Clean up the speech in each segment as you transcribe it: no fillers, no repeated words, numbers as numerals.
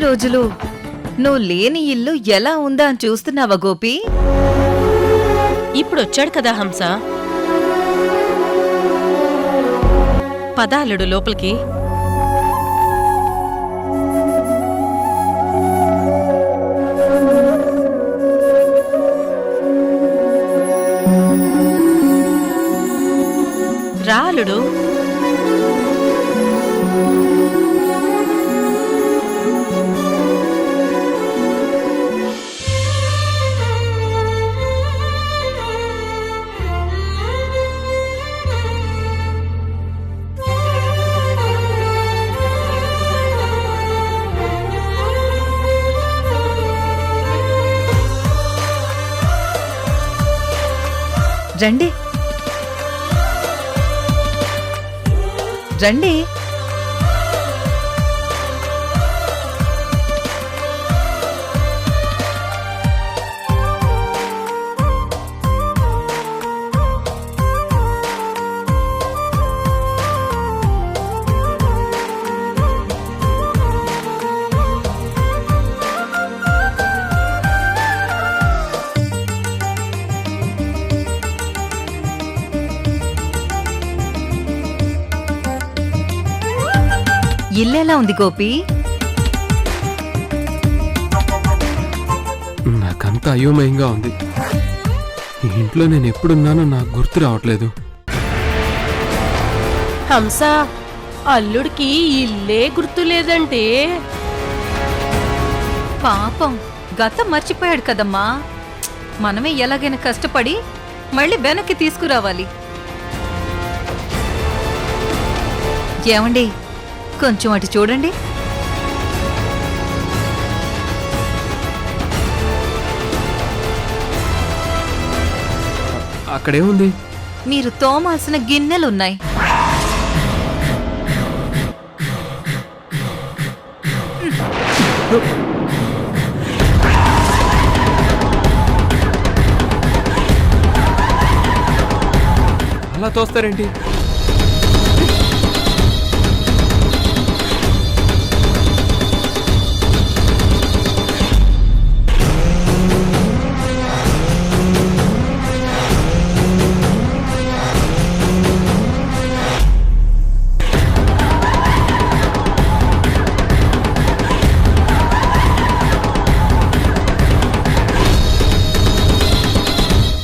రోజులు నువ్వు లేని ఇల్లు ఎలా ఉందా అని చూస్తున్నావా గోపి? ఇప్పుడొచ్చాడు కదా హంస. పదాలుడు లోపలికి. రాలుడు. రండి రండి. ఇల్లెలా ఉంది గోపి? నాకంతా అయోమయంగా ఉంది. ఈ ఇంట్లో నేను ఎప్పుడున్నానో నాకు గుర్తు రావట్లేదు. హంస, అల్లుడికి ఇల్లే గుర్తులేదంటే పాపం గతం మర్చిపోయాడు కదమ్మా. మనమే ఎలాగైనా కష్టపడి మళ్ళీ వెనక్కి తీసుకురావాలి. ఏమండి, కొంచెం అటు చూడండి. అక్కడేముంది? మీరు తోమాల్సిన గిన్నెలున్నాయి. అలా తోస్తారేంటి?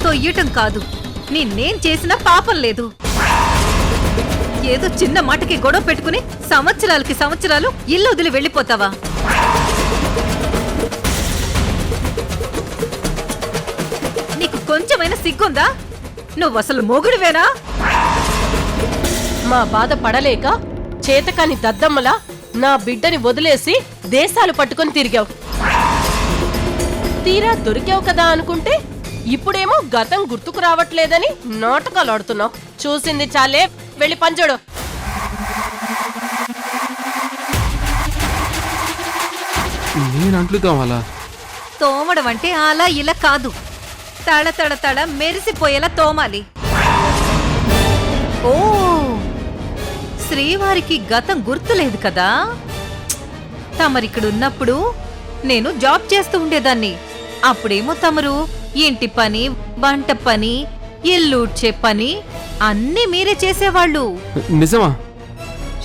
తొయ్యటం కాదు, నేనేం చేసినా పాపం లేదు. ఏదో చిన్న మాటకి గొడవ పెట్టుకుని సంవత్సరాలకి సంవత్సరాలు ఇల్లు వదిలి వెళ్ళిపోతావా? నీకు కొంచెమైనా సిగ్గుందా? నువ్వు అసలు మొగుడువేనా? మా బాధ పడలేక చేతకాని దద్దమ్మలా నా బిడ్డని వదిలేసి దేశాలు పట్టుకొని తిరిగావు. తీరా దొరికావు కదా అనుకుంటే ఇప్పుడేమో గతం గుర్తుకు రావట్లేదని నాటకాలు ఆడుతున్నావు. చూసింది చాలే, వెళ్ళి పంచోడు. నేను అంట్లు తోమాలా? తోమడం అంటే అలా ఇలా కాదు, తడ తడ తడ మెరిసిపోయేలా తోమాలి. ఓ, శ్రీవారికి గతం గుర్తులేదు కదా? తమరిక్కడున్నప్పుడు నేను జాబ్ చేస్తూ ఉండేదాన్ని. అప్పుడేమో తమరు ఇంటి పని, వంట పని, ఇల్లూడ్చే పని అన్నీ మీరే చేసేవాళ్ళు. నిజమా?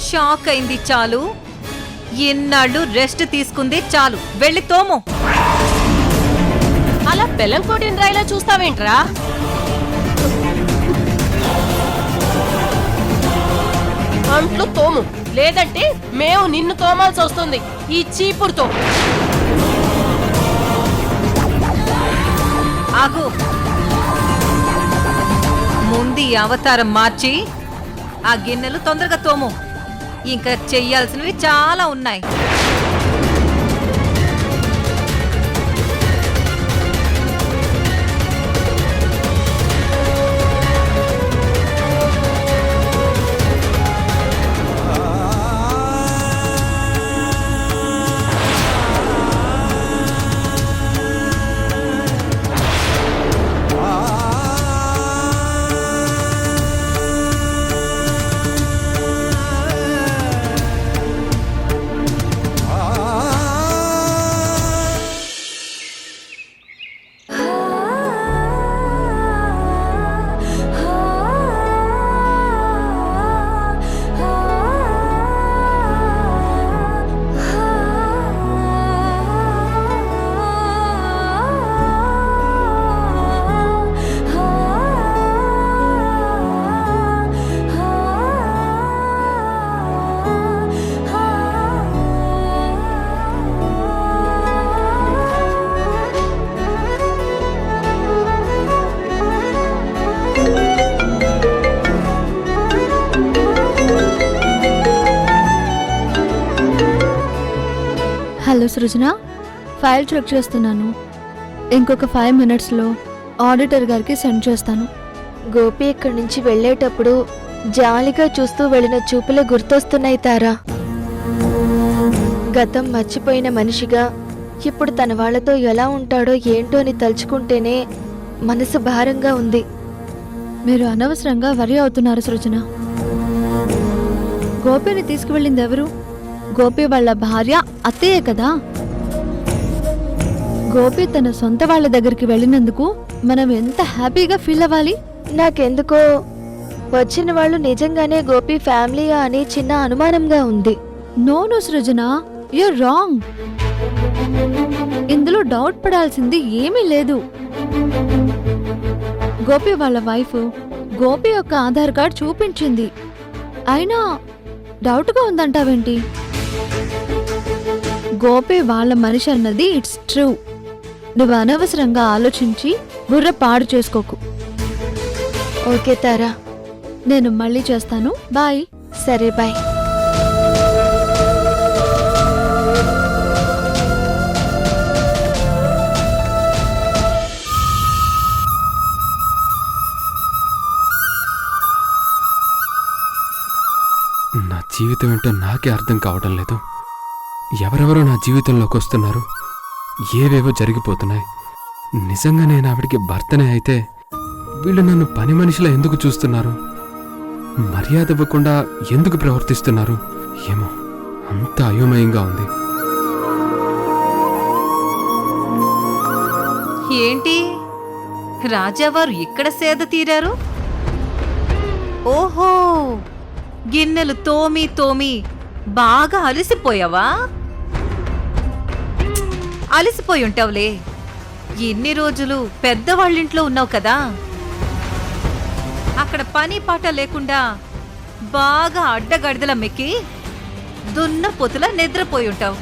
షాక్ అయింది చాలు. ఎన్నాళ్ళు రెస్ట్ తీసుకుంది చాలు. వెళ్ళి తోము. అలా బెల్లం కొట్టిన రాయిలా చూస్తావేంట్రా? అంట్లు తోము, లేదంటే మేము నిన్ను తోమాల్సి వస్తుంది ఈ చీపురుతో. ఆగు. ముందు ఈ అవతారం మార్చి ఆ గిన్నెలు తొందరగా తోము. ఇంకా చెయ్యాల్సినవి చాలా ఉన్నాయి. హలో సృజన, ఫైల్ చెక్ చేస్తున్నాను. ఇంకొక 5 మినిట్స్లో ఆడిటర్ గారికి సెండ్ చేస్తాను. గోపి ఇక్కడి నుంచి వెళ్ళేటప్పుడు జాలిగా చూస్తూ వెళ్ళిన చూపులే గుర్తొస్తున్నాయి తారా. గతం మర్చిపోయిన మనిషిగా ఇప్పుడు తన వాళ్ళతో ఎలా ఉంటాడో ఏంటో అని తలుచుకుంటేనే మనసు భారంగా ఉంది. మీరు అనవసరంగా వరి అవుతున్నారు సృజన. గోపిని తీసుకువెళ్ళింది ఎవరు? గోపి వాళ్ళ భార్య అత్తయ్యే కదా. గోపి తన సొంత వాళ్ళ దగ్గరికి వెళ్ళినందుకు మనం ఎంత హ్యాపీగా ఫీల్ అవ్వాలి. నాకెందుకో వచ్చిన వాళ్ళు నిజంగానే గోపి ఫ్యామిలీయా అని చిన్న అనుమానంగా ఉంది. No Srujana, you're wrong. ఇందులో డౌట్ పడాల్సింది ఏమీ లేదు. గోపి వాళ్ళ వైఫ్ గోపి యొక్క ఆధార్ కార్డ్ చూపించింది. అయినా డౌట్గా ఉందంటావేంటి? గోపి వాళ్ళ మనిషి అన్నది ఇట్స్ ట్రూ. నువ్వు అనవసరంగా ఆలోచించి బుర్ర పాడు చేసుకోకు. ఓకే తారా, నేను మళ్ళీ చేస్తాను. బాయ్. సరే బాయ్. నా జీవితం ఏంటో నాకే అర్థం కావడం లేదు. ఎవరెవరో నా జీవితంలోకి వస్తున్నారు, ఏవేవో జరిగిపోతున్నాయి. నిజంగా నేను ఆవిడికి భర్తనే అయితే వీళ్ళు నన్ను పని మనిషిలా ఎందుకు చూస్తున్నారు? మర్యాద ఇవ్వకుండా ఎందుకు ప్రవర్తిస్తున్నారు? ఏమో, అంత అయోమయంగా ఉంది. ఏంటి రాజావారు ఇక్కడ సేద తీరారు? ఓహో, గిన్నెలు తోమి తోమి బాగా అలసిపోయావా? అలసిపోయి ఉంటావులే. ఎన్ని రోజులు పెద్దవాళ్ళింట్లో ఉన్నావు కదా, అక్కడ పని పాట లేకుండా బాగా అడ్డగడిదల మెక్కి దున్న పొతులా నిద్రపోయి ఉంటావు.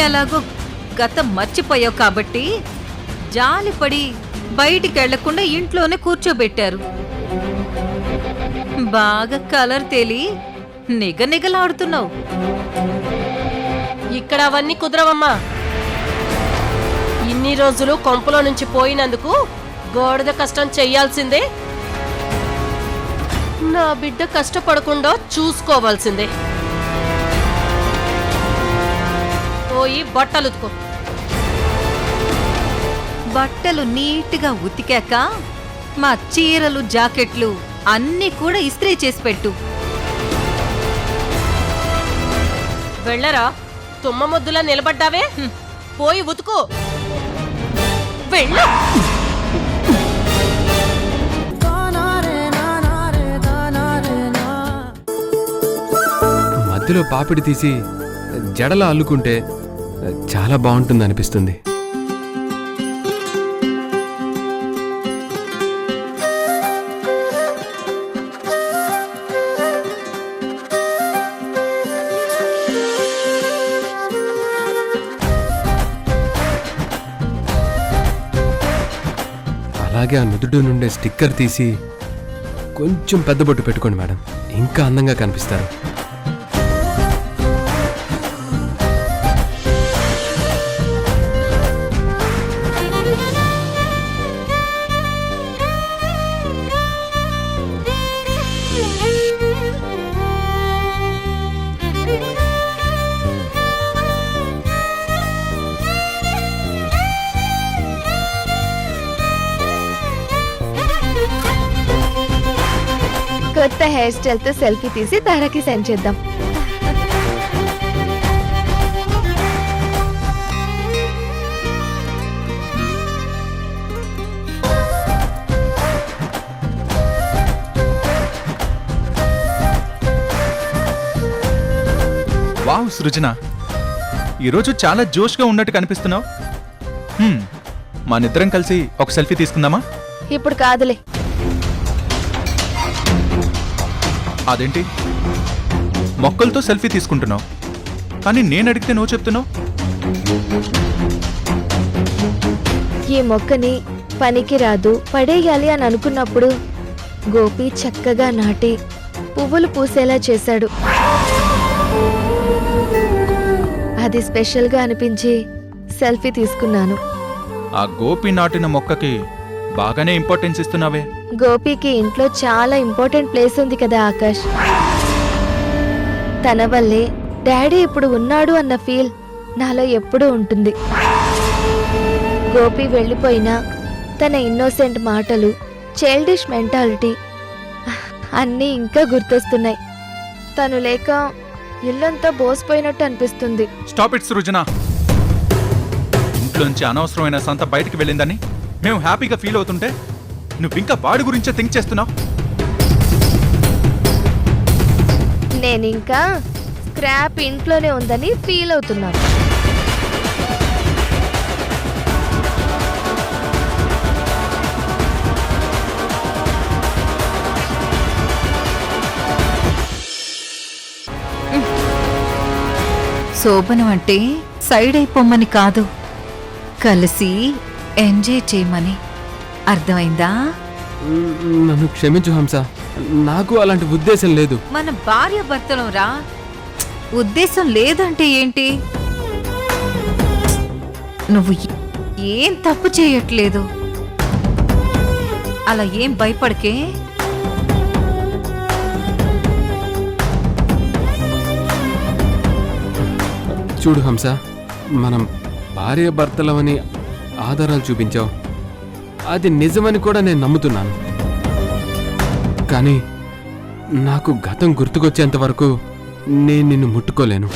ఎలాగో గతం మర్చిపోయావు కాబట్టి జాలిపడి బయటికెళ్లకుండా ఇంట్లోనే కూర్చోబెట్టారు. బాగా కలర్ తేలి నిగనిగలాడుతున్నావు. ఇక్కడ అవన్నీ కుదరవమ్మా. ఇన్ని రోజులు కొంపలో నుంచి పోయినందుకు గోడద కష్టం చెయ్యాల్సిందే. నా బిడ్డ కష్టపడకుండా చూసుకోవాల్సిందే. పోయి బట్టలు ఉతుకో. బట్టలు నీట్గా ఉతికాక మా చీరలు జాకెట్లు అన్నీ కూడా ఇస్త్రీ చేసి పెట్టు. వెళ్ళరా, తుమ్మ ముద్దులా నిలబడ్డావే. పోయి ఉతుకో. వెళ్ళు. మధ్యలో పాపిడి తీసి జడలా అల్లుకుంటే చాలా బాగుంటుంది అనిపిస్తుంది. అలాగే ఆ నుదుడు నుండే స్టిక్కర్ తీసి కొంచెం పెద్ద బొట్టు పెట్టుకోండి మేడం, ఇంకా అందంగా కనిపిస్తారు. కొత్త హెయిర్ స్టైల్ తో సెల్ఫీ తీసి తారాకి సెండ్ చేద్దాం. వావ్ సృజన, ఈరోజు చాలా జోష్గా ఉన్నట్టు కనిపిస్తున్నావు. మనిద్దరం కలిసి ఒక సెల్ఫీ తీసుకుందామా? ఇప్పుడు కాదులే. అదేంటి, మొక్కలతో సెల్ఫీ తీసుకుంటున్నావు కానీ నేను అడిగితే నువ్వు చెప్తున్నావు? ఈ మొక్కని పనికి రాదు పడేయాలి అని అనుకున్నప్పుడు గోపి చక్కగా నాటి పువ్వులు పూసేలా చేశాడు. అది స్పెషల్గా అనిపించి సెల్ఫీ తీసుకున్నాను. ఆ గోపి నాటిన మొక్కకి బాగానే ఇంపార్టెన్స్ ఇస్తున్నావే. గోపికి ఇంట్లో చాలా ఇంపార్టెంట్ ప్లేస్ ఉంది కదా ఆకాష్. తన వల్లే డాడీ ఇప్పుడు ఉన్నాడు అన్న ఫీల్ నాలో ఎప్పుడూ ఉంటుంది. గోపి వెళ్ళిపోయినా తన ఇన్నోసెంట్ మాటలు, చైల్డిష్ మెంటాలిటీ అన్నీ ఇంకా గుర్తొస్తున్నాయి. తను లేక ఇల్లంతా బోసిపోయినట్టు అనిపిస్తుంది. స్టాప్ ఇట్ సృజన. ఇంట్లోంచి అనవసరమైన సంత బయటికి వెళ్ళిందని మేము హ్యాపీగా ఫీల్ అవుతుంటే నువ్వింకా వాడి గురించే థింక్ చేస్తున్నావు. నేనింకా స్క్రాప్ ఇంట్లోనే ఉందని ఫీల్ అవుతున్నాను. శోభనం అంటే సైడ్ అయిపోమని కాదు, కలిసి ఎంజాయ్ చేయమని. అర్థమైందా? నన్ను క్షమించు హంస, నాకు అలాంటి ఉద్దేశం లేదు. మన భార్య భర్తలం రా, ఉద్దేశం లేదంటే ఏంటి? నువ్వు ఏం తప్పు చేయట్లేదు, అలా ఏం భయపడకే. చూడు హంస, మనం భార్య భర్తలమని ఆధారాలు చూపించావు, అది నిజమని కూడా నేను నమ్ముతున్నాను. కానీ నాకు గతం గుర్తుకొచ్చేంత వరకు నేను నిన్ను ముట్టుకోలేను.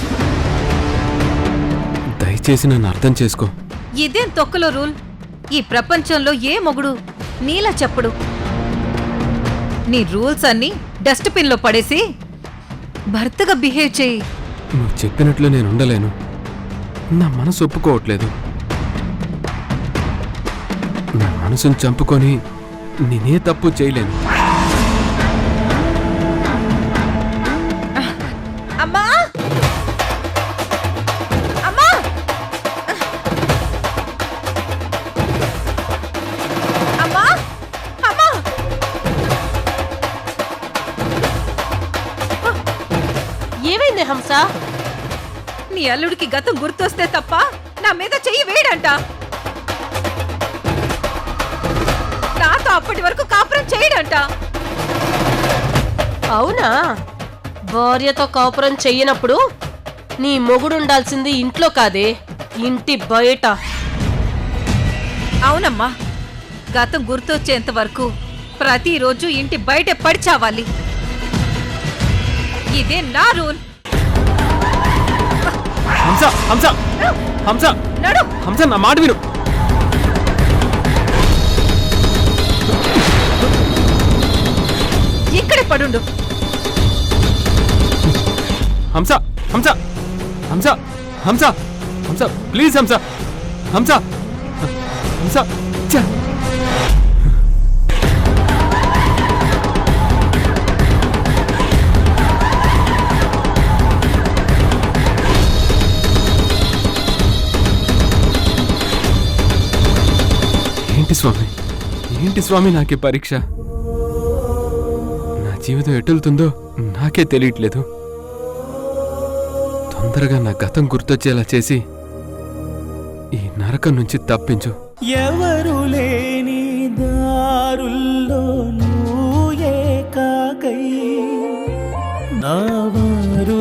దయచేసి నన్ను అర్థం చేసుకో. ఇదేం తొక్కలో రూల్? ఈ ప్రపంచంలో ఏ మొగుడు నీలా చెప్పడు. నీ రూల్స్ అన్నీ డస్ట్బిన్లో పడేసి భర్తగా బిహేవ్ చేయి. నువ్వు చెప్పినట్లు నేను ఉండలేను. నా మనసు ఒప్పుకోవట్లేదు. నా మనసును చంపుకొని నేనే తప్పు చేయలేను. అమ్మా అమ్మా అమ్మా అమ్మా! ఏమైంది హంస? నీ అల్లుడికి గతం గుర్తొస్తే తప్ప నా మీద చెయ్యి వేయడంట. నాతో అప్పటి వరకు కాపురం చేయడంట. అవునా? భార్యతో కాపురం చెయ్యనప్పుడు నీ మొగుడుండాల్సింది ఇంట్లో కాదే, ఇంటి బయట. అవునమ్మా, గతం గుర్తొచ్చేంత వరకు ప్రతిరోజు ఇంటి బయట పడి చావాలి. ఇదే నా రూల్. హంస హంస హంస నడు. హంస, నా మాట విను. ఇక్కడే పడుండు. హంస హంస హంస హంస హంస ప్లీజ్ హంస హంస హంస ఛ! ఏంటి స్వామి నాకే పరీక్ష? నా జీవితం ఎటులుతుందో నాకే తెలియట్లేదు. తొందరగా నా గతం గుర్తొచ్చేలా చేసి ఈ నరకం నుంచి తప్పించు. ఎవరు లేని దారుల్లో నువ్వు ఏకాకై, నా వారు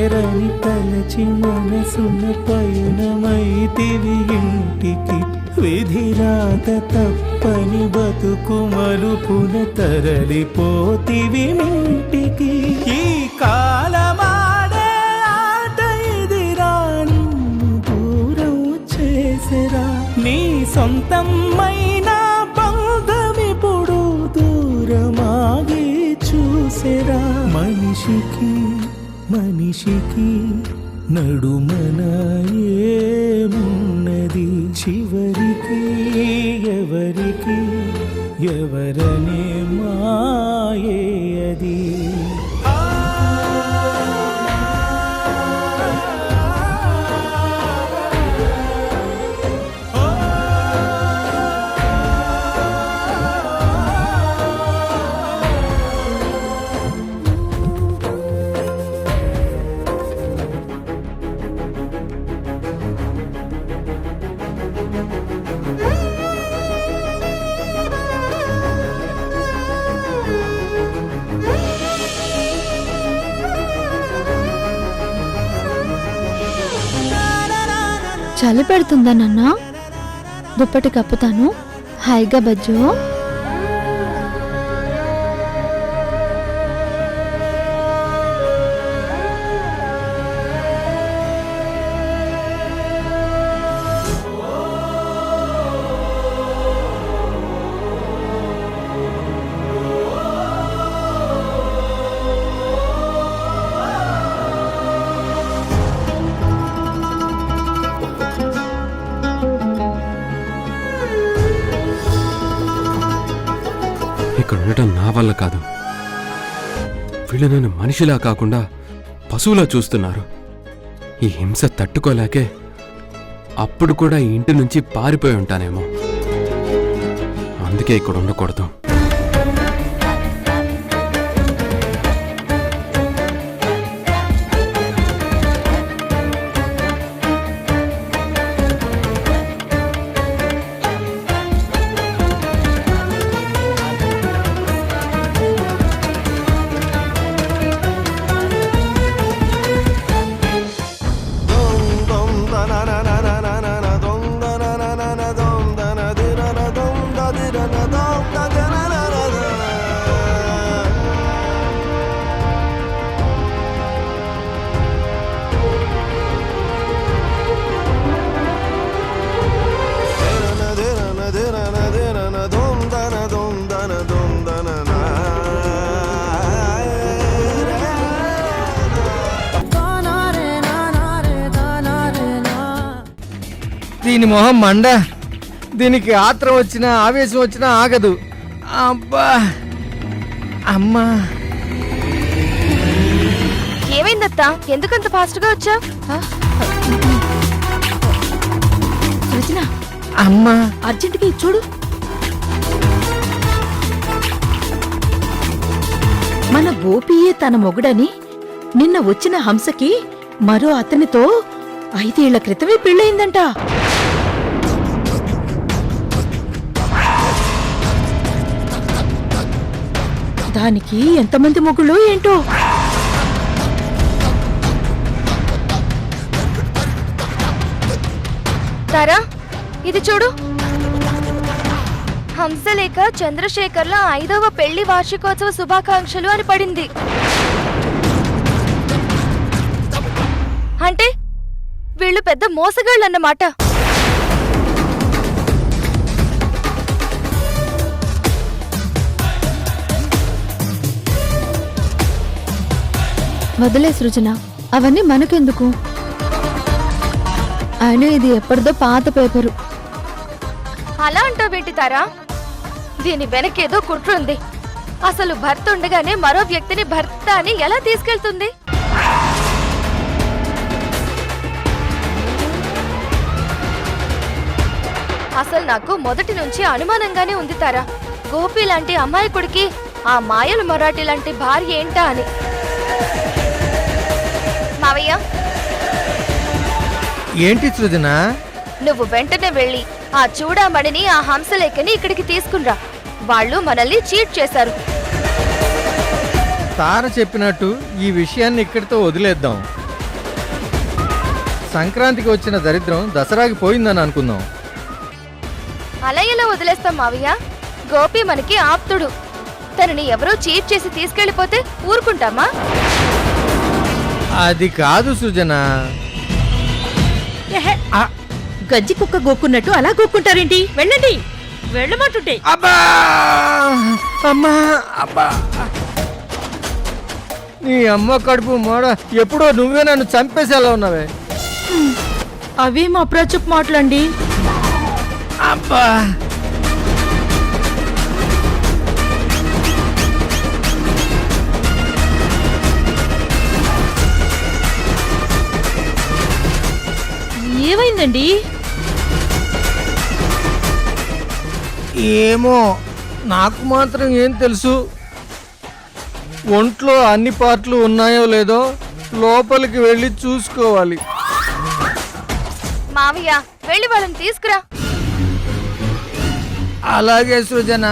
ఏరని తలచి మనసున పయనమైతివి ఇంటికి. విధిరాత తప్పని బతుకు మలుపున తరలిపోతివి ఇంటికి. ఈ కాలమాడే ఆట ఎదిరా నిన్ను దూరం చేసరా. నీ సొంతమైన బంధమిప్పుడు దూరమాగి చూసెరా. మనిషికి మనిషికి నడుమన ఏమున్నది, చివరికి ఎవరికి ఎవరనే మాయే అది. చలి పెడుతుందా నాన్న? దుప్పటి కప్పుతాను, హాయిగా బజ్జు. ఇక్కడ ఉండటం నా వల్ల కాదు. వీళ్ళు నన్ను మనిషిలా కాకుండా పశువులా చూస్తున్నారు. ఈ హింస తట్టుకోలేకే అప్పుడు కూడా ఈ ఇంటి నుంచి పారిపోయి ఉంటానేమో. అందుకే ఇక్కడ ఉండకూడదు. దీని మొహం మండ. దీనికి ఆత్రం వచ్చినా ఆవేశం వచ్చినా ఆగదు. అబ్బా అమ్మా. ఏమైందత్తా? ఎందుకంత ఫాస్ట్ గా వచ్చా? సృజన, అమ్మా అర్జెంటుగా ఇది చూడు. మన గోపియే తన మొగుడని నిన్న వచ్చిన హంసకి మరో అతనితో 5 ఏళ్ల క్రితమే పెళ్ళయిందంట. దానికి ఎంతమంది మొగుళ్ళు ఏంటో. తారా, ఇది చూడు. హంసలేఖ చంద్రశేఖర్ల 5వ పెళ్లి వార్షికోత్సవ శుభాకాంక్షలు అని పడింది. అంటే వీళ్ళు పెద్ద మోసగాళ్ళన్నమాట. వదిలే సృజన, అవన్నీ మనకెందుకు? ఆయన ఇది ఎప్పటిదో పాత పేపరు. అలా అంటావేంటి తారా? దీని వెనకేదో కుట్రుంది. అసలు భర్త ఉండగానే మరో వ్యక్తిని భర్త అని ఎలా తీసుకెళ్తుంది? అసలు నాకు మొదటి నుంచి అనుమానంగానే ఉంది తారా. గోపి లాంటి అమాయకుడికి ఆ మాయలు మరాఠీ లాంటి భార్య ఏంటా అని. మావయ్య, ఏంటి సృజన? నువ్వు వెంటనే వెళ్ళి ఆ చూడామణిని ఆ హంసలేఖని ఇక్కడికి తీసుకునిరా. వాళ్ళు మనల్ని చీట్ చేశారు. తార చెప్పినట్టు ఈ విషయాన్ని ఇక్కడితో వదిలేద్దాం. సంక్రాంతికి వచ్చిన దరిద్రం దసరాకి పోయిందని అనుకుందాం. అలా ఎలా వదిలేస్తాం మావయ్య? గోపి మనకి ఆప్తుడు. తనని ఎవరో చీట్ చేసి తీసుకెళ్లిపోతే ఊరుకుంటామా? అది కాదు సృజన. ఎహె, గజ్జి కుక్క గోక్కున్నట్టు అలా గోక్కుంటారేంటి? వెళ్ళండి, వెళ్ళమంటుంటే. అబ్బా అమ్మా అబ్బా. నీ అమ్మ కడుపు మోడ. ఎప్పుడో నువ్వే నన్ను చంపేసేలా ఉన్నావే. అవేం అప్రాచపు మాటలండి. అబ్బా ఏమైందండి? ఏమో, నాకు మాత్రం ఏం తెలుసు. ఒంట్లో అన్ని పార్ట్లు ఉన్నాయో లేదో లోపలికి వెళ్ళి చూసుకోవాలి. మావయ్య, వెళ్ళి వాళ్ళని తీసుకురా. అలాగే సృజన.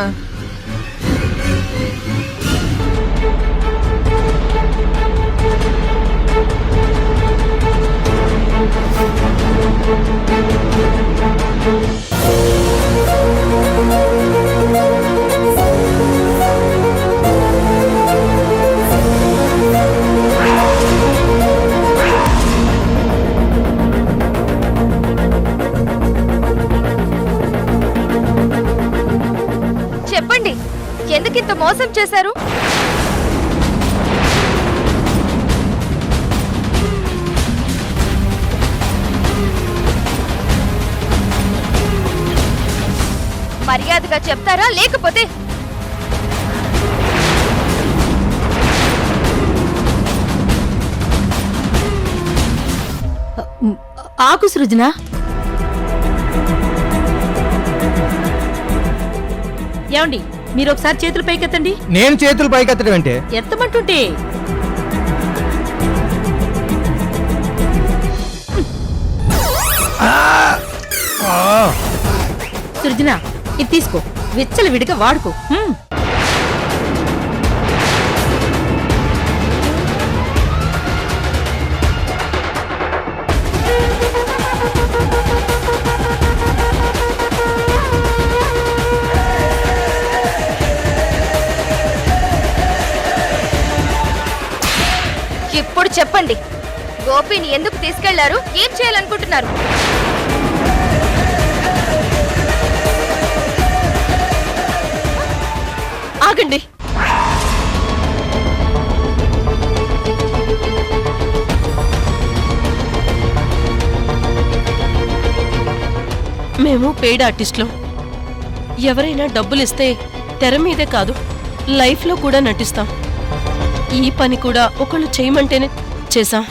ఎందుకింత మోసం చేశారు? మర్యాదగా చెప్తారా లేకపోతే ఆకు సృజన. ఏమండి, మీరు ఒకసారి చేతులు పైకెత్తండి. నేను చేతులు పైకెత్తడం అంటే ఎత్తమంటుంటే సృజన, ఇది తీసుకో, విచ్చలు విడిగా వాడుకో. ఇప్పుడు చెప్పండి, గోపిని ఎందుకు తీసుకెళ్లారు? ఏం చేయాలనుకుంటున్నారు? ఆగండి. మేము పెయిడ్ ఆర్టిస్టులం. ఎవరైనా డబ్బులిస్తే తెర మీదే కాదు, లైఫ్లో కూడా నటిస్తాం. ఈ పని కూడా ఒకళ్ళు చేయమంటేనే చేశాం.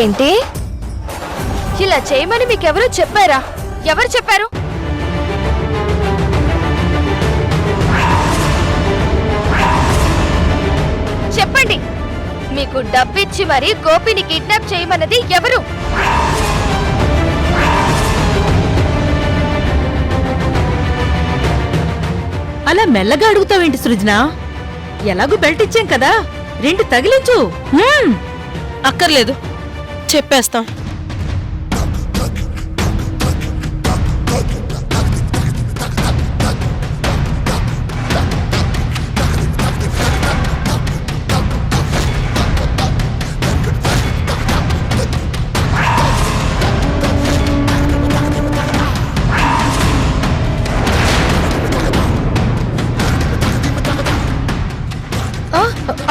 ఏంటి? ఇలా చేయమని మీకెవరు చెప్పారా? ఎవరు చెప్పారు? చెప్పండి, మీకు డబ్బిచ్చి మరి గోపిని కిడ్నాప్ చేయమన్నది ఎవరు? అలా మెల్లగా అడుగుతావేంటి సృజన? ఎలాగూ బెల్ట్ ఇచ్చాం కదా, 2 తగిలించు. అక్కర్లేదు, చెప్పేస్తాం.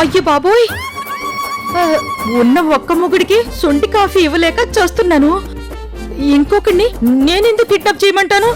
అయ్యో బాబోయ్, ఉన్న ఒక్క మొగుడికి సొంటి కాఫీ ఇవ్వలేక చేస్తున్నాను. ఇంకొకడిని నేనెందుకు కిడ్నాప్ చేయమంటాను?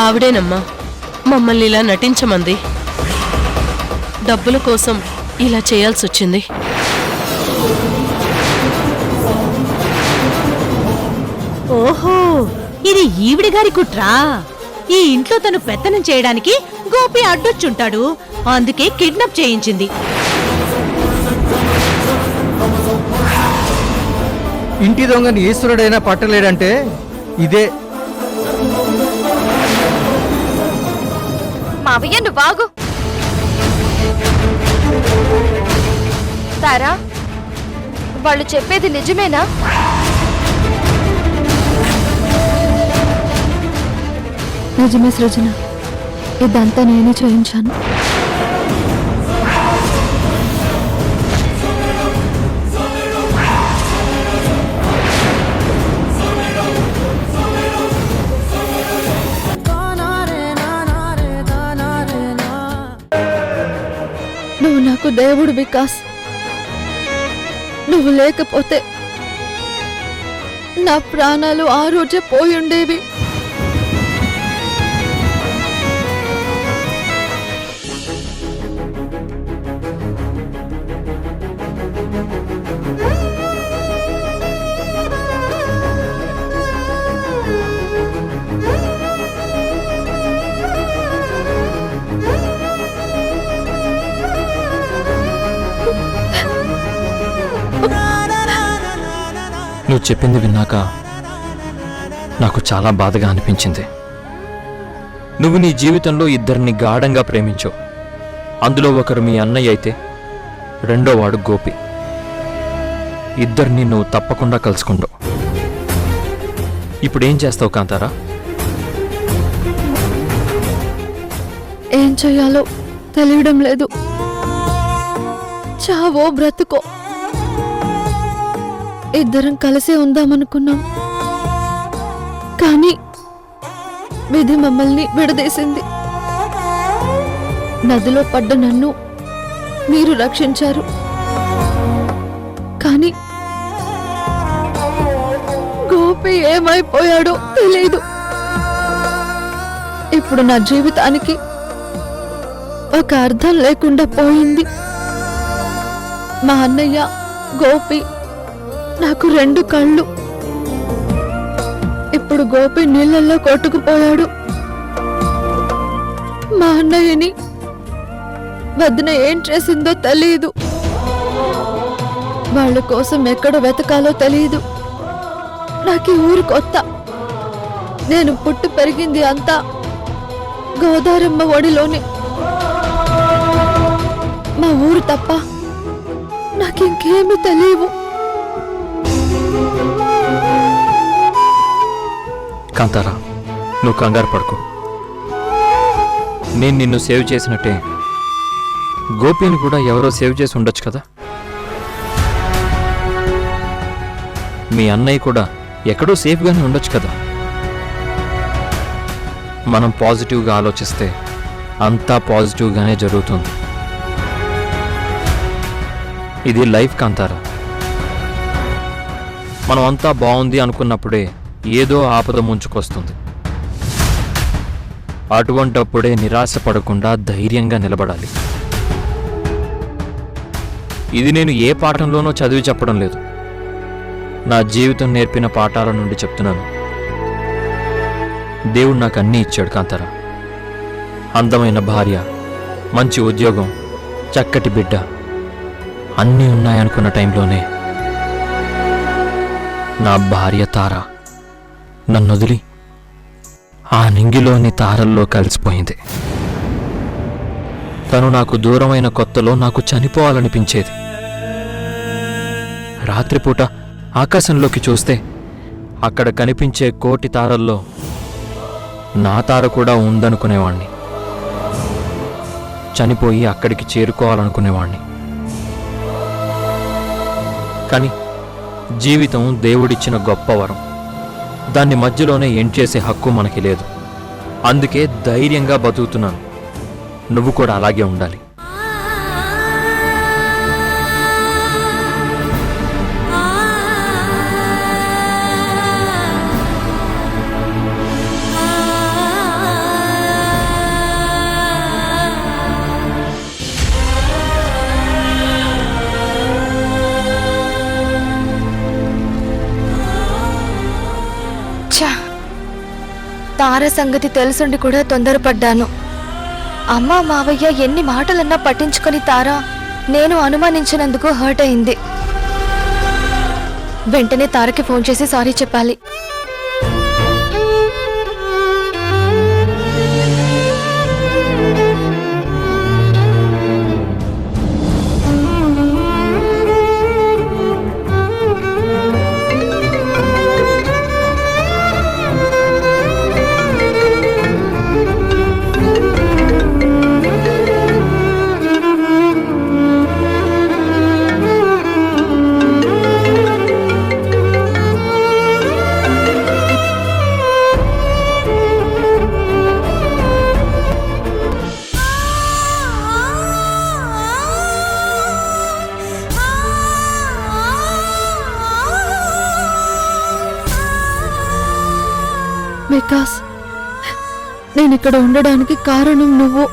ఆవిడేనమ్మా మమ్మల్ని ఇలా నటించమంది. డబ్బుల కోసం ఇలా చేయాల్సొచ్చింది. ఓహో, ఇది ఈవిడి గారి కుట్రా. ఈ ఇంట్లో తను పెత్తనం చేయడానికి గోపి అడ్డొచ్చుంటాడు, అందుకే కిడ్నాప్ చేయించింది. ఇంటి దొంగని ఈశ్వరుడైనా పట్టలేడంటే ఇదే. మావయ్య నువ్వు బాగు. తారా, వాళ్ళు చెప్పేది నిజమేనా? నిజమే సృజన, ఇదంతా నేనే చేయించాను. నువ్వు నాకు దేవుడు వికాస్. నువ్వు లేకపోతే నా ప్రాణాలు ఆ రోజే పోయుండేవి. నువ్వు చెప్పింది విన్నాక నాకు చాలా బాధగా అనిపించింది. నువ్వు నీ జీవితంలో ఇద్దరిని గాఢంగా ప్రేమించావు. అందులో ఒకరు మీ అన్నయ్య అయితే రెండోవాడు గోపి. ఇద్దరిని నువ్వు తప్పకుండా కలుసుకుంటావు. ఇప్పుడేం చేస్తావు కాంతారా? ఏం చెయ్యాలో తెలియడం లేదు. చావో బ్రతుకో ఇద్దరం కలిసే ఉందామనుకున్నాం, కానీ విధి మమ్మల్ని విడదీసింది. నదిలో పడ్డ నన్ను మీరు రక్షించారు, కానీ గోపి ఏమైపోయాడో తెలీదు. ఇప్పుడు నా జీవితానికి ఒక అర్థం లేకుండా పోయింది. మా అన్నయ్య గోపి నాకు రెండు కళ్ళు. ఇప్పుడు గోపి నీళ్ళల్లో కొట్టుకుపోయాడు. మా అన్నయ్యని వదిన ఏం చేసిందో తెలియదు. వాళ్ళ కోసం ఎక్కడ వెతకాలో తెలియదు. నాకు ఈ ఊరు కొత్త. నేను పుట్టి పెరిగింది అంతా గోదారమ్మ ఒడిలోనే. మా ఊరు తప్ప నాకింకేమీ తెలియవు. కాంతారా, నువ్వు కంగారు పడుకో. నేను నిన్ను సేవ్ చేసినట్టే గోపిని కూడా ఎవరో సేవ్ చేసి ఉండొచ్చు కదా. మీ అన్నయ్య కూడా ఎక్కడో సేఫ్గానే ఉండొచ్చు కదా. మనం పాజిటివ్గా ఆలోచిస్తే అంతా పాజిటివ్గానే జరుగుతుంది. ఇది లైఫ్ కాంతారా. మనం అంతా బాగుంది అనుకున్నప్పుడే ఏదో ఆపద ముంచుకొస్తుంది. అటువంటప్పుడే నిరాశ పడకుండా ధైర్యంగా నిలబడాలి. ఇది నేను ఏ పాఠంలోనో చదివి చెప్పడం లేదు, నా జీవితం నేర్పిన పాఠాల నుండి చెప్తున్నాను. దేవుడు నాకు అన్నీ ఇచ్చాడు కాంతారా. అందమైన భార్య, మంచి ఉద్యోగం, చక్కటి బిడ్డ అన్నీ ఉన్నాయనుకున్న టైంలోనే నా భార్య తార నన్నొదిలి ఆ నింగిలోని తారల్లో కలిసిపోయింది. తను నాకు దూరమైన కొత్తలో నాకు చనిపోవాలనిపించేది. రాత్రిపూట ఆకాశంలోకి చూస్తే అక్కడ కనిపించే కోటి తారల్లో నా తార కూడా ఉందనుకునేవాణ్ణి. చనిపోయి అక్కడికి చేరుకోవాలనుకునేవాణ్ణి. కానీ జీవితం దేవుడిచ్చిన గొప్ప వరం. దాన్ని మధ్యలోనే ఎండ్ చేసే హక్కు మనకి లేదు. అందుకే ధైర్యంగా బతుకుతున్నాను. నువ్వు కూడా అలాగే ఉండాలి. తార సంగతి తెలుసుండి కూడా తొందరపడ్డాను. అమ్మ మావయ్య ఎన్ని మాటలన్నా పట్టించుకొని తార నేను అనుమానించినందుకు హర్ట్ అయింది. వెంటనే తారకి ఫోన్ చేసి సారీ చెప్పాలి. వికాస్, నేను ఇక్కడ ఉండడానికి కారణం నువ్వు.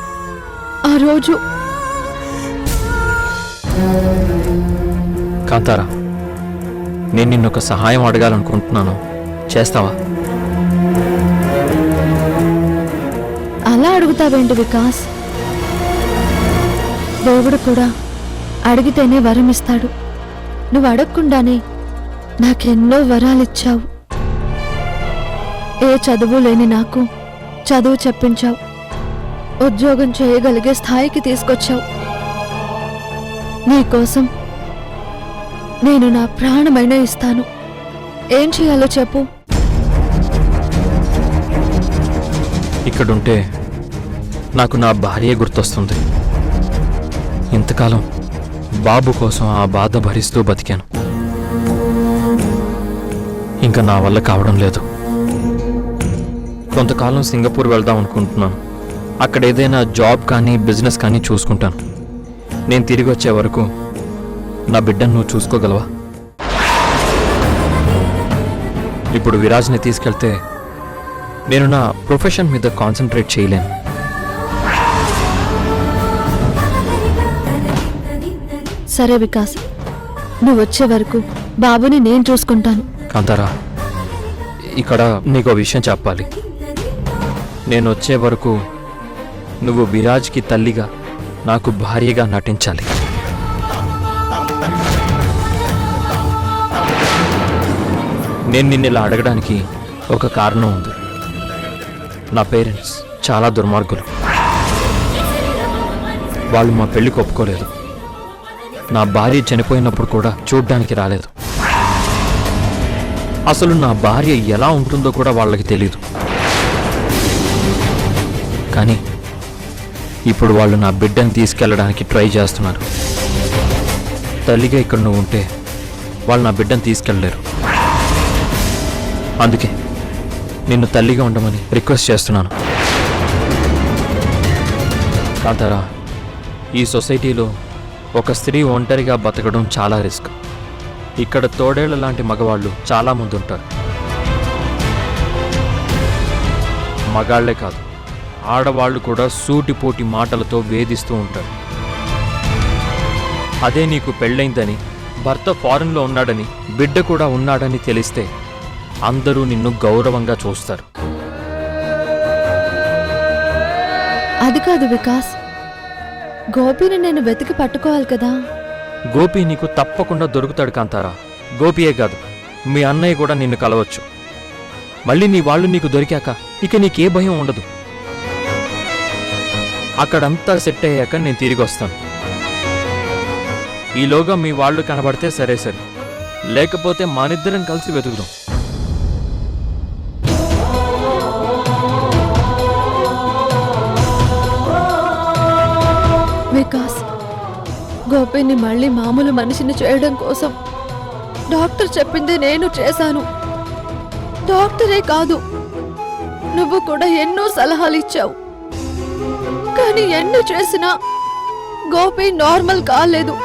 ఆ రోజు కాంతారా, నేను నిన్నొక సహాయం అడగాలనుకుంటున్నాను, చేస్తావా? అలా అడుగుతావేంటి వికాస్? దేవుడు కూడా అడిగితేనే వరం ఇస్తాడు. నువ్వు అడగకుండానే నాకెన్నో వరాలిచ్చావు. ఏ చదువు లేని నాకు చదువు చెప్పించావు. ఉద్యోగం చేయగలిగే స్థాయికి తీసుకొచ్చావు. నీకోసం నేను నా ప్రాణమైనా ఇస్తాను. ఏం చేయాలో చెప్పు. ఇక్కడుంటే నాకు నా భార్య గుర్తొస్తుంది. ఇంతకాలం బాబు కోసం ఆ బాధ భరిస్తూ బతికాను. ఇంకా నా వల్ల కావడం లేదు. కొంతకాలం సింగపూర్ వెళ్దాం అనుకుంటున్నాను. అక్కడ ఏదైనా జాబ్ కానీ బిజినెస్ కానీ చూసుకుంటాను. నేను తిరిగి వచ్చే వరకు నా బిడ్డను నువ్వు చూసుకోగలవా? ఇప్పుడు విరాజ్ని తీసుకెళ్తే నేను నా ప్రొఫెషన్ మీద కాన్సన్ట్రేట్ చేయలేను. సరే వికాస్, నువ్వు వచ్చే వరకు బాబుని నేను చూసుకుంటాను. కాంతారా, ఇక్కడ నీకో విషయం చెప్పాలి. నేను వచ్చే వరకు నువ్వు విరాజ్కి తల్లిగా, నాకు భార్యగా నటించాలి. నేను నిన్ను ఇలా అడగడానికి ఒక కారణం ఉంది. నా పేరెంట్స్ చాలా దుర్మార్గులు. వాళ్ళు మా పెళ్లికి ఒప్పుకోలేదు. నా భార్య చనిపోయినప్పుడు కూడా చూడ్డానికి రాలేదు. అసలు నా భార్య ఎలా ఉంటుందో కూడా వాళ్ళకి తెలీదు. కానీ ఇప్పుడు వాళ్ళు నా బిడ్డను తీసుకెళ్ళడానికి ట్రై చేస్తున్నారు. తల్లిగా ఇక్కడ నువ్వు ఉంటే వాళ్ళు నా బిడ్డను తీసుకెళ్ళలేరు. అందుకే నిన్ను తల్లిగా ఉండమని రిక్వెస్ట్ చేస్తున్నాను. కాంతారా, ఈ సొసైటీలో ఒక స్త్రీ ఒంటరిగా బతకడం చాలా రిస్క్. ఇక్కడ తోడేళ్ల లాంటి మగవాళ్ళు చాలామంది ఉంటారు. మగాళ్లే కాదు, ఆడవాళ్ళు కూడా సూటిపోటి మాటలతో వేధిస్తూ ఉంటారు. అదే నీకు పెళ్ళైందని, భర్త ఫారెన్లో ఉన్నాడని, బిడ్డ కూడా ఉన్నాడని తెలిస్తే అందరూ నిన్ను గౌరవంగా చూస్తారు. అది కాదు వికాస్, గోపిని నేను వెతికి పట్టుకోవాలి కదా. గోపి నీకు తప్పకుండా దొరుకుతాడు కాంతారా. గోపియే కాదు, మీ అన్నయ్య కూడా నిన్ను కలవచ్చు. మళ్ళీ నీ వాళ్ళు నీకు దొరికాక ఇక నీకే భయం ఉండదు. అక్కడంతా సెట్ అయ్యాక నేను తిరిగి వస్తాను. ఈలోగా మీ వాళ్ళు కనబడితే సరే సరే, లేకపోతే మనిద్దరం కలిసి వెతుకుదాం. వికాస్, గోపిని మళ్ళీ మామూలు మనిషిని చేయడం కోసం డాక్టర్ చెప్పింది నేను చేశాను. డాక్టరే కాదు, నువ్వు కూడా ఎన్నో సలహాలు ఇచ్చావు. కానీ ఎన్ని చేసినా గోపి నార్మల్ కాలేదు.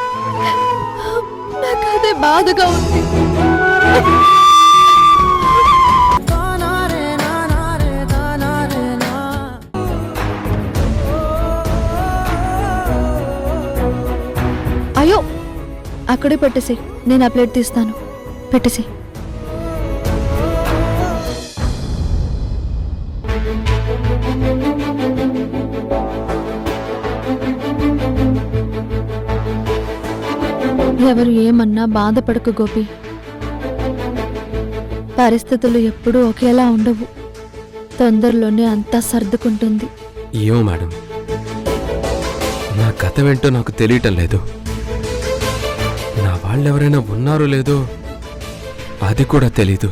నాకు అదే బాధగా ఉంది. అయ్యో, అక్కడే పెట్టేసి, నేను ఆ ప్లేట్ తీస్తాను. పెట్టేసి. ఎవరు ఏమన్నా బాధపడకు గోపి. పరిస్థితులు ఎప్పుడూ ఒకేలా ఉండవు. తొందరలోనే అంతా సర్దుకుంటుంది. ఏమో మేడం, నా గతమేంటో నాకు తెలియటం లేదు. నా వాళ్ళెవరైనా ఉన్నారో లేదో అది కూడా తెలీదు.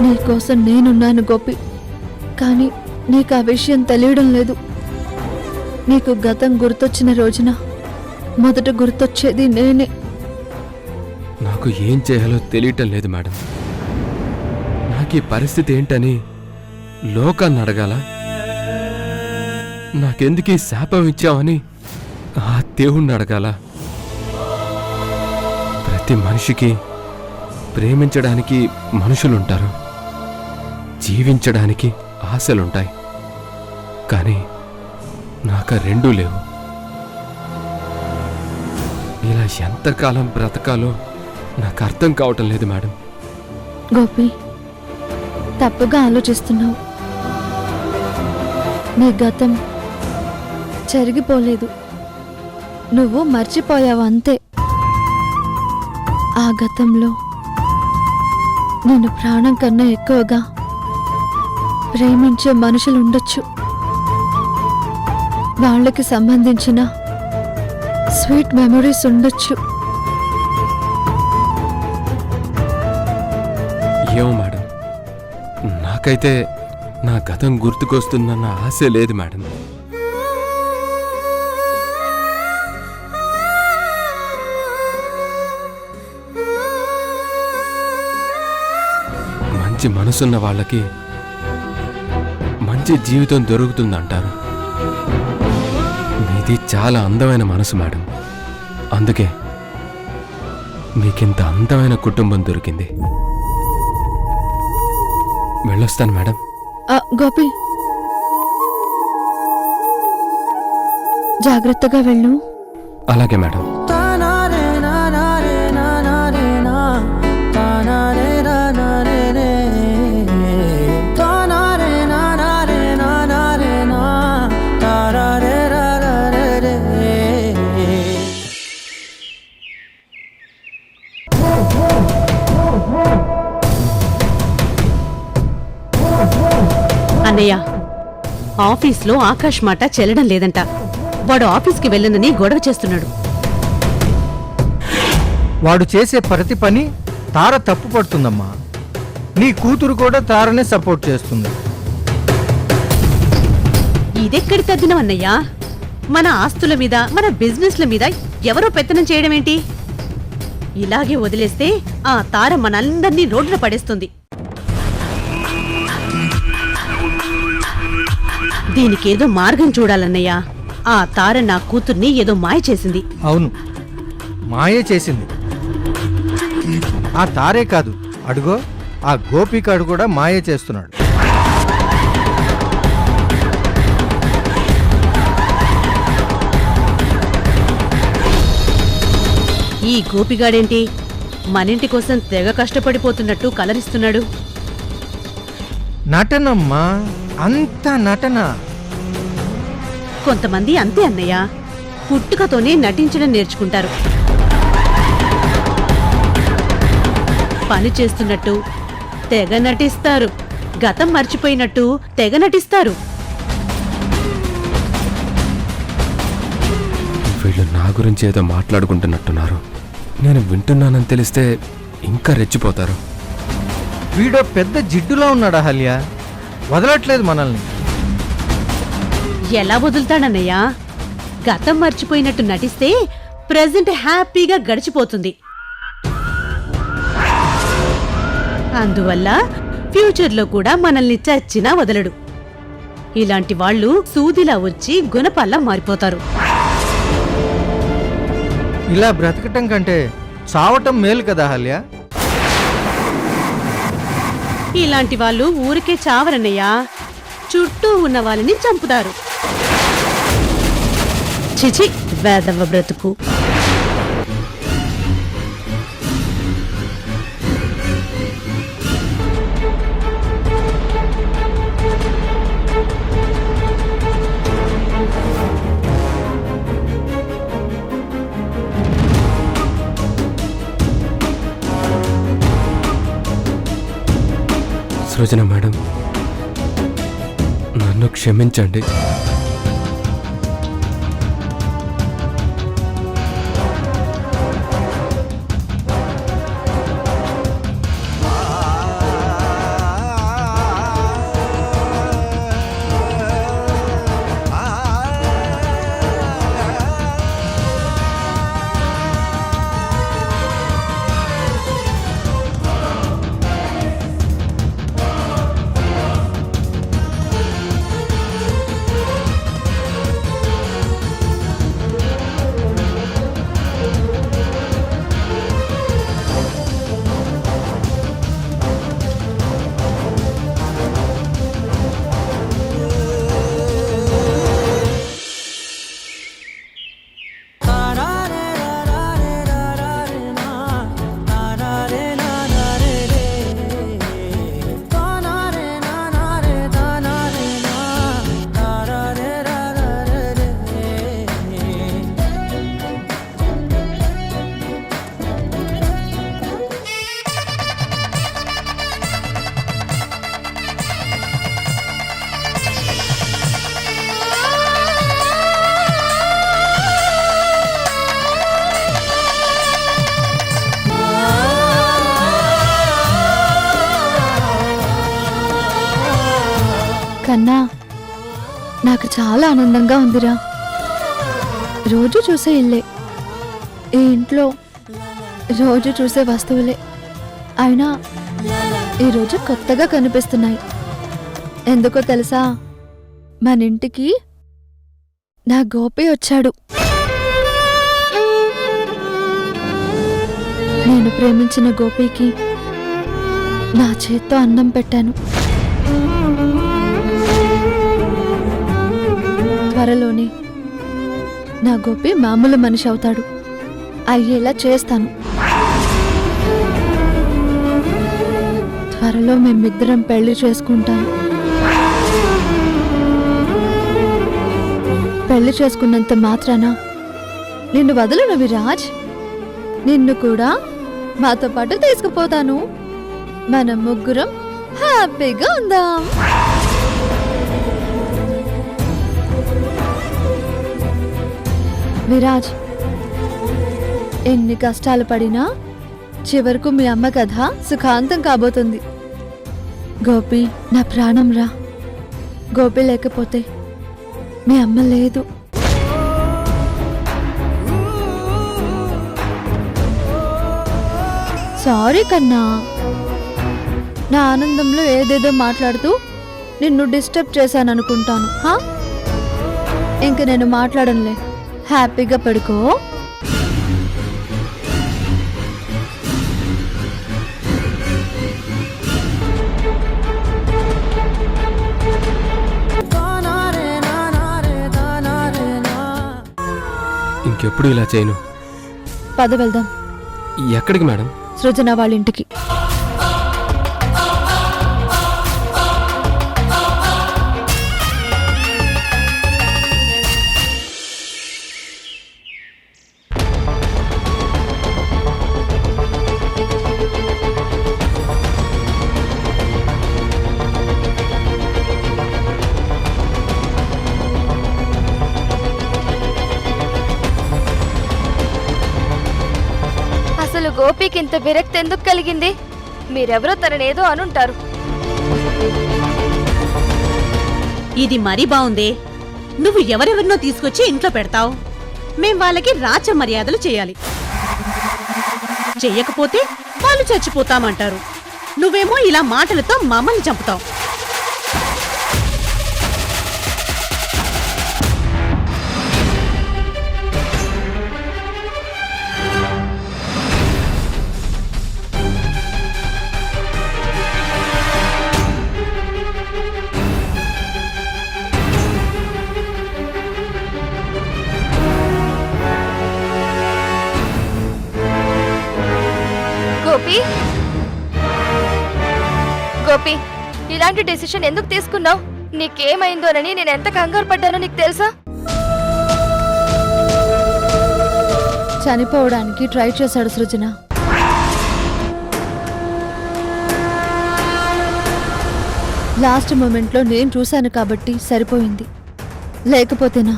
నీకోసం నేనున్నాను గోపి. కానీ నీకు ఆ విషయం తెలియడం లేదు. నీకు గతం గుర్తొచ్చిన రోజున మొదట గుర్తొచ్చేది నేనే. నాకు ఏం చేయాలో తెలియటం లేదు మేడం. నాకు ఈ పరిస్థితి ఏంటని లోకాన్ని అడగాల? నాకెందుకు ఈ శాపం ఇచ్చావని ఆ దేవుణ్ణి అడగాల? ప్రతి మనిషికి ప్రేమించడానికి మనుషులుంటారు, జీవించడానికి ఆశలుంటాయి. కానీ నాకు ఆ రెండూ లేవు. ఇలా ఎంతకాలం బ్రతకాలో నాకు అర్థం కావటం లేదు మేడం. గోపి, తప్పుగా ఆలోచిస్తున్నావు. నీ గతం జరిగిపోలేదు, నువ్వు మర్చిపోయావు అంతే. ఆ గతంలో నేను ప్రాణం కన్నా ఎక్కువగా ప్రేమించే మనుషులు ఉండొచ్చు. వాళ్ళకి సంబంధించిన స్వీట్ మెమరీస్ ఉండొచ్చు. ఏమో మేడం, నాకైతే నా గతం గుర్తుకొస్తుందన్న ఆశ లేదు మేడం. మంచి మనసున్న వాళ్ళకి మంచి జీవితం దొరుకుతుందంటారు. మీది చాలా అందమైన మనసు మేడం, అందుకే మీకింత అందమైన కుటుంబం దొరికింది. వెళ్ళొస్తాను మేడం. గోపి, జాగ్రత్తగా వెళ్ళు. అలాగే మేడం. అన్నయ్య, ఆఫీస్లో ఆకాష్ మాట చెల్లడం లేదంట. వాడు ఆఫీస్కి వెళ్ళనని గొడవ చేస్తున్నాడు. వాడు చేసే ప్రతి పని తార తప్పు పడుతుందమ్మా. నీ కూతురు కూడా తారనే సపోర్ట్ చేస్తుంది. ఇదెక్కడి తద్దినం అన్నయ్య? మన ఆస్తుల మీద, మన బిజినెస్ల మీద ఎవరో పెత్తనం చేయడం ఏంటి? ఇలాగే వదిలేస్తే ఆ తార మనందర్నీ రోడ్డున పడేస్తుంది. దీనికేదో మార్గం చూడాలన్నయ్య. ఆ తార నా కూతుర్ని ఏదో మాయ చేసింది. అవును, మాయే చేసింది. ఆ తారే కాదు, అడుగో ఆ గోపికాడు కూడా మాయే చేస్తున్నాడు. ఈ గోపిగాడేంటి మనింటి కోసం తెగ కష్టపడిపోతున్నట్టు కలరిస్తున్నాడు? నటనమ్మా, అంత నటన. కొంతమంది అంతే అన్నయ్య, పుట్టుకతోనే నటించడం నేర్చుకుంటారు. పని చేస్తున్నట్టు తెగ నటిస్తారు, గతం మర్చిపోయినట్టు తెగ నటిస్తారు. వీళ్ళు నా గురించి ఏదో మాట్లాడుకుంటున్నట్టున్నారు. నేను వింటున్నానని తెలిస్తే ఇంకా రెచ్చిపోతారు. వీడో పెద్ద జిడ్డులో ఉన్నాడా హల్యా, వదలట్లేదు మనల్ని. ఎలా వదులుతాడన్నయ్య? గతం మర్చిపోయినట్టు నటిస్తే ప్రెజెంట్ హ్యాపీగా గడిచిపోతుంది. అందువల్ల ఫ్యూచర్లో కూడా మనల్ని చచ్చినా వదలడు. ఇలాంటి వాళ్ళు సూదిలా వచ్చి గుణపల్లా మారిపోతారు. ఇలా బ్రతకటం కంటే చావటం మేలు కదా హల్యా. ఇలాంటి వాళ్ళు ఊరికే చావరన్నయ్య, చుట్టూ ఉన్న వాళ్ళని చంపుతారు. చిచి, వేదవ బ్రతుకు. సృజన మేడం, నన్ను క్షమించండి. కన్నా నాకు చాలా ఆనందంగా ఉందిరా. రోజు చూసే ఇల్లే, ఈ ఇంట్లో రోజు చూసే వస్తువులే, అయినా ఈరోజు కొత్తగా కనిపిస్తున్నాయి. ఎందుకో తెలుసా, మన ఇంటికి నా గోపి వచ్చాడు. నేను ప్రేమించిన గోపికి నా చేత్తో అన్నం పెట్టాను. త్వరలోనే నా గోపి మామూలు మనిషి అవుతాడు, అయ్యేలా చేస్తాను. త్వరలో మేమిద్దరం పెళ్లి చేసుకుంటాం. పెళ్లి చేసుకున్నంత మాత్రాన నిన్ను వదలను విరాజ్. నిన్ను కూడా మాతో పాటు తీసుకుపోతాను. మనం ముగ్గురం హ్యాపీగా ఉందాం. విరాజ్, ఎన్ని కష్టాలు పడినా చివరకు మీ అమ్మ కథ సుఖాంతం కాబోతుంది. గోపి నా ప్రాణం రా. గోపి లేకపోతే మీ అమ్మ లేదు. సారీ కన్నా, నా ఆనందంలో ఏదేదో మాట్లాడుతూ నిన్ను డిస్టర్బ్ చేశాననుకుంటాను. ఇంక నేను మాట్లాడనులే, హ్యాపీగా పడుకో. ఇంకెప్పుడు ఇలా చేయను. పద వెళ్దాం. ఎక్కడికి మేడం? సృజన వాళ్ళ ఇంటికి. అసలు గోపికి ఇంత విరక్తి ఎందుకు కలిగింది? మీరెవరో తననేదో అనుంటారు. ఇది మరీ బావుందే. నువ్వు ఎవరెవరినో తీసుకొచ్చి ఇంట్లో పెడతావు. మేం వాళ్ళకి రాచ మర్యాదలు చేయాలి. చెయ్యకపోతే వాళ్ళు చచ్చిపోతామంటారు. నువ్వేమో ఇలా మాటలతో మమ్మల్ని చంపుతావు. గోపి, గోపి, ఇలాంటి డెసిషన్ ఎందుకు తీసుకున్నావు? నీకేమైందోనని నేను ఎంత కంగారు పడ్డానో నీకు తెలుసా? చనిపోవడానికి ట్రై చేశాడు సృజన. లాస్ట్ మూమెంట్లో నేను చూశాను కాబట్టి సరిపోయింది, లేకపోతేనా?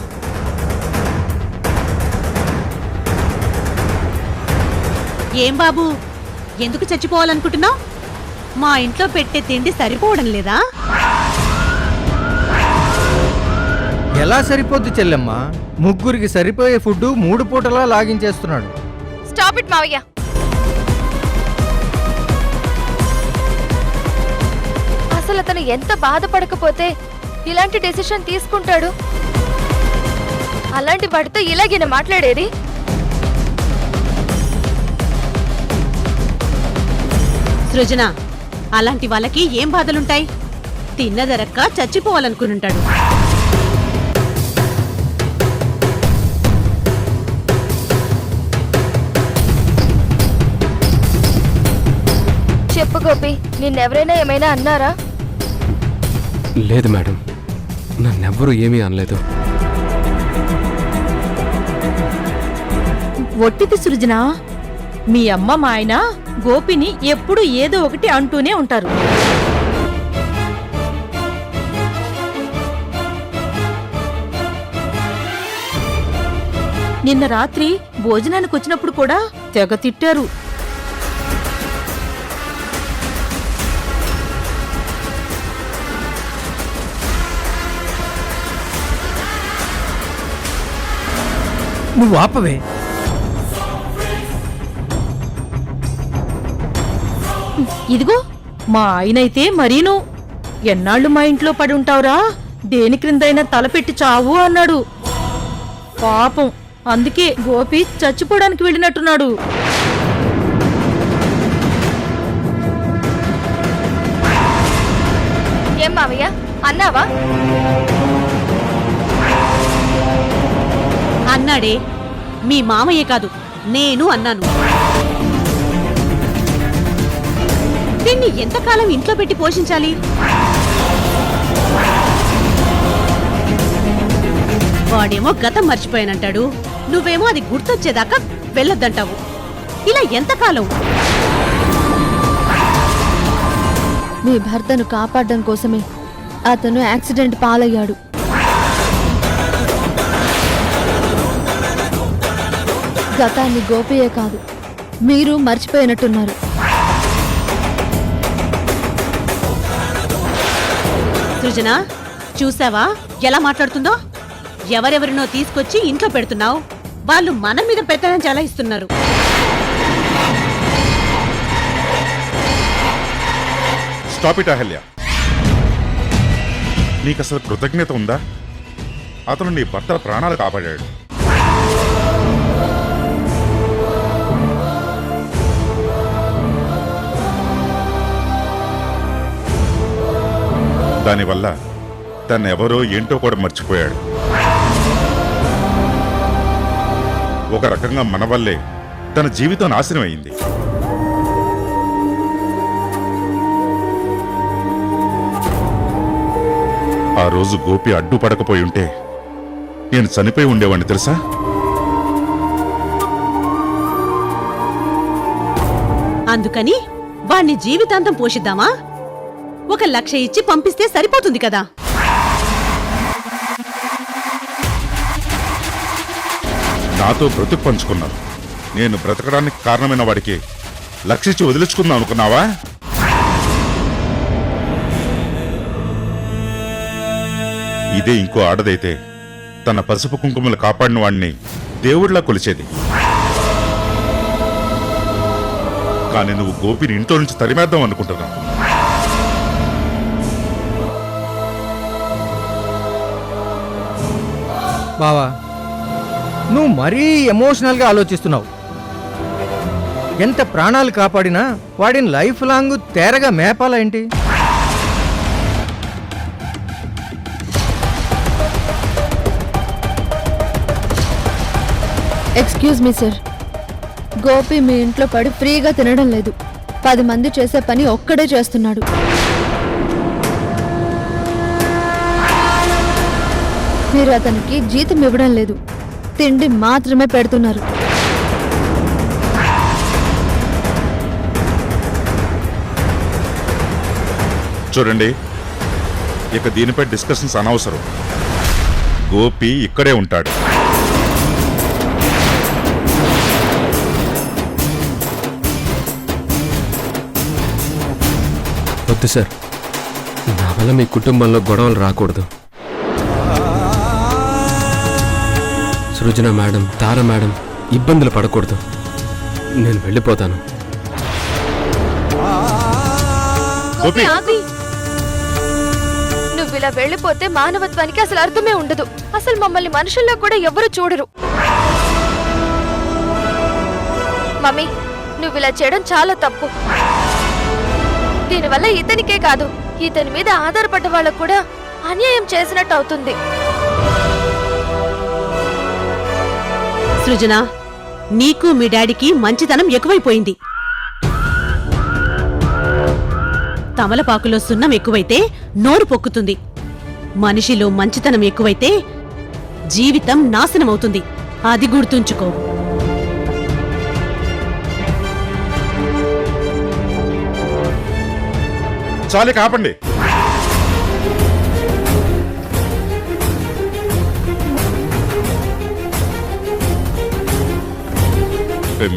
ఏం బాబు, ఎందుకు చచ్చిపోవాలనుకుంటున్నావు? మా ఇంట్లో పెట్టే తిండి సరిపోవడం లేదా? ఎలా సరిపోద్ది చెల్లెమ్మ? ముగ్గురికి సరిపోయే ఫుడ్ 3 పూటలా లాగించేస్తున్నాడు. స్టాప్ ఇట్ మావయ్య. అసలు అతను ఎంత బాధపడకపోతే ఇలాంటి డెసిషన్ తీసుకుంటాడు? అలాంటి వాడితో ఇలాగేనా మాట్లాడేది? సృజన, అలాంటి వాళ్ళకి ఏం బాధలుంటాయి? తిన్నదరక్క చచ్చిపోవాలనుకునుంటాడు. చెప్పు గోపి, నిన్నెవరైనా ఏమైనా అన్నారా? లేదు మేడం, నన్నెవ్వరూ ఏమీ అనలేదు. ఒట్టిది సృజన. మీ అమ్మ మా ఆయన గోపిని ఎప్పుడు ఏదో ఒకటి అంటూనే ఉంటారు. నిన్న రాత్రి భోజనానికి వచ్చినప్పుడు కూడా తెగ తిట్టారు. నువ్వు ఆపవే. ఇదిగో మా ఆయనైతే మరీను ఎన్నాళ్ళు మా ఇంట్లో పడి ఉంటావురా, దేని క్రిందైనా తలపెట్టి చావు అన్నాడు. పాపం అందుకే గోపి చచ్చిపోవడానికి వెళ్ళినట్టున్నాడు. ఏం మావయ్య అన్నావా? అన్నాడే. మీ మామయ్య కాదు, నేను అన్నాను. దీన్ని ఎంతకాలం ఇంట్లో పెట్టి పోషించాలి? వాడేమో గతం మర్చిపోయానంటాడు, నువ్వేమో అది గుర్తొచ్చేదాకా వెళ్ళొద్దంటావు. ఇలా ఎంతకాలం? మీ భర్తను కాపాడడం కోసమే అతను యాక్సిడెంట్ పాలయ్యాడు. గతాన్ని గోపియే కాదు, మీరు మర్చిపోయినట్టున్నారు. సృజన, చూసావా ఎలా మాట్లాడుతుందో? ఎవరెవరినో తీసుకొచ్చి ఇంట్లో పెడుతున్నావు, వాళ్ళు మన మీద పెత్తనం చలాయిస్తున్నారు. Stop it Ahalya. నీకు అసలు కృతజ్ఞత ఉందా? అతను నీ భర్తల ప్రాణాలు కాపాడాడు. దానివల్ల తన్నెవరో ఏంటో కూడా మర్చిపోయాడు. ఒక రకంగా మన వల్లే తన జీవితం నాశనం అయింది. ఆ రోజు గోపి అడ్డుపడకపోయి ఉంటే నేను చనిపోయి ఉండేవాడిని తెలుసా? అందుకని వాణ్ణి జీవితాంతం పోషిద్దామా? 1,00,000 ఇచ్చి పంపిస్తే సరిపోతుంది కదా. నాతో బ్రతుకు పంచుకున్నాను. నేను బ్రతకడానికి కారణమైన వాడికి 1,00,000 ఇచ్చి వదిలించుకుందాం అనుకున్నావా? ఇదే ఇంకో ఆడదైతే తన పసుపు కుంకుమలు కాపాడిన వాడిని దేవుడిలా కొలిచేది. కానీ నువ్వు గోపిని ఇంట్లో నుంచి తరిమేద్దాం అనుకుంటున్నావు. బావా, నువ్వు మరీ ఎమోషనల్గా ఆలోచిస్తున్నావు. ఎంత ప్రాణాలు కాపాడినా వాడిని లైఫ్ లాంగ్ తేరగా మేపాలా ఏంటి? ఎక్స్క్యూజ్ మీ సార్, గోపి మీ ఇంట్లో పడి ఫ్రీగా తినడం లేదు. 10 మంది చేసే పని ఒక్కడే చేస్తున్నాడు. మీరు అతనికి జీతం ఇవ్వడం లేదు, తిండి మాత్రమే పెడుతున్నారు. చూడండి, ఇక దీనిపై డిస్కషన్స్ అనవసరం. గోపి ఇక్కడే ఉంటాడు. వద్దు సార్, నా వల్ల మీ కుటుంబంలో గొడవలు రాకూడదు. సృజన మేడం, తార మేడం ఇబ్బందులు పడకూడదు. నేను వెళ్ళిపోతాను. నువ్వు ఇలా వెళ్ళిపోతే మానవత్వానికి అసలు అర్థమే ఉండదు. అసలు మమ్మల్ని మనుషుల్లో కూడా ఎవరు చూడరు. మమ్మీ, నువ్వు ఇలా చేయడం చాలా తప్పు. దీనివల్ల ఇతనికే కాదు, ఇతని మీద ఆధారపడ్డ వాళ్ళకు కూడా అన్యాయం చేసినట్టు అవుతుంది. సృజన, నీకు మీ డాడీకి మంచితనం ఎక్కువైపోయింది. తమలపాకులో సున్నం ఎక్కువైతే నోరు పొక్కుతుంది. మనిషిలో మంచితనం ఎక్కువైతే జీవితం నాశనమవుతుంది. అది గుర్తుంచుకో. చాలే, కాపండి.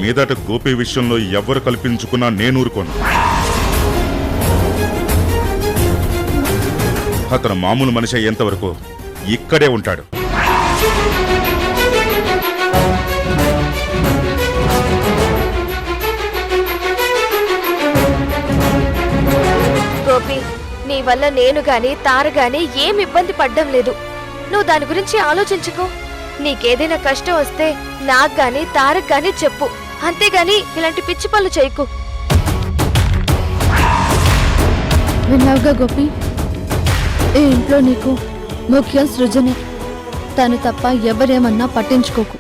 మీదట గోపి విషయంలో ఎవరు కల్పించుకున్నా నేను ఊరుకోను. అతను మామూలు మనిషి అయ్యేంత వరకు ఇక్కడే ఉంటాడు. నీ వల్ల నేను గాని తార గాని ఏం ఇబ్బంది పడ్డం లేదు. నువ్వు దాని గురించి ఆలోచించుకో. నీకేదైనా కష్టం వస్తే నాకు గాని తారక్ గాని చెప్పు, అంతేగాని ఇలాంటి పిచ్చి పనులు చేయకు. విన్నావుగా గోపి, ఈ ఇంట్లో నీకు ముఖ్యం సృజనే. తను తప్ప ఎవరేమన్నా పట్టించుకోకు.